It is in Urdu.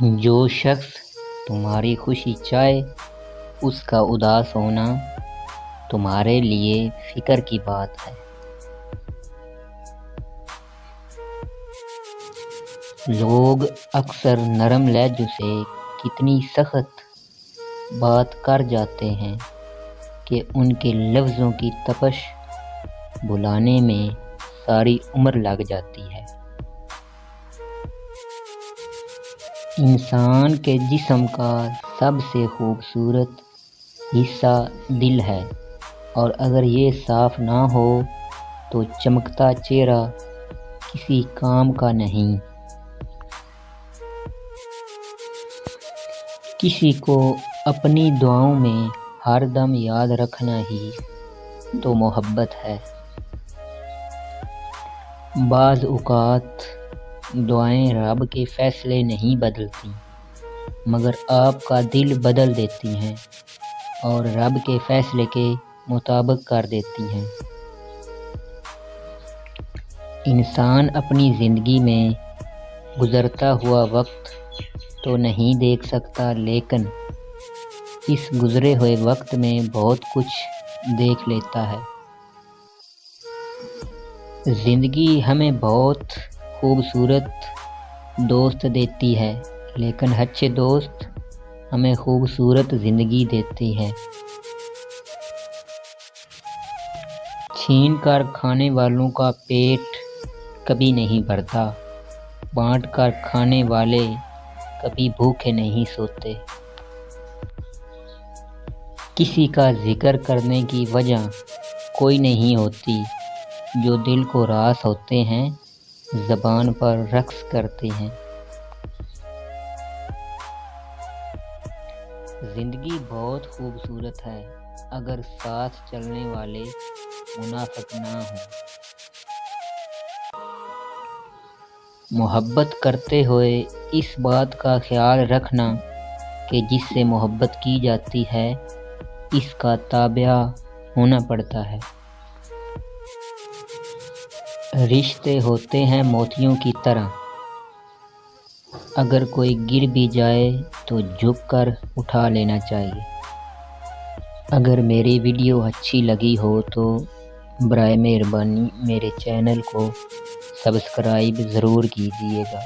جو شخص تمہاری خوشی چاہے اس کا اداس ہونا تمہارے لیے فکر کی بات ہے۔ لوگ اکثر نرم لہجوں سے کتنی سخت بات کر جاتے ہیں کہ ان کے لفظوں کی تپش بھلانے میں ساری عمر لگ جاتی ہے۔ انسان کے جسم کا سب سے خوبصورت حصہ دل ہے، اور اگر یہ صاف نہ ہو تو چمکتا چہرہ کسی کام کا نہیں۔ کسی کو اپنی دعاؤں میں ہر دم یاد رکھنا ہی تو محبت ہے۔ بعض اوقات دعائیں رب کے فیصلے نہیں بدلتی، مگر آپ کا دل بدل دیتی ہیں اور رب کے فیصلے کے مطابق کر دیتی ہیں۔ انسان اپنی زندگی میں گزرتا ہوا وقت تو نہیں دیکھ سکتا، لیکن اس گزرے ہوئے وقت میں بہت کچھ دیکھ لیتا ہے۔ زندگی ہمیں بہت خوبصورت دوست دیتی ہے، لیکن اچھے دوست ہمیں خوبصورت زندگی دیتے ہیں۔ چھین کر کھانے والوں کا پیٹ کبھی نہیں بھرتا، بانٹ کر کھانے والے کبھی بھوکے نہیں سوتے۔ کسی کا ذکر کرنے کی وجہ کوئی نہیں ہوتی، جو دل کو راز ہوتے ہیں زبان پر رقص کرتے ہیں۔ زندگی بہت خوبصورت ہے اگر ساتھ چلنے والے منافق نہ ہوں۔ محبت کرتے ہوئے اس بات کا خیال رکھنا کہ جس سے محبت کی جاتی ہے اس کا تابع ہونا پڑتا ہے۔ رشتے ہوتے ہیں موتیوں کی طرح، اگر کوئی گر بھی جائے تو جھک کر اٹھا لینا چاہیے۔ اگر میری ویڈیو اچھی لگی ہو تو برائے مہربانی میرے چینل کو سبسکرائب ضرور کیجیے گا۔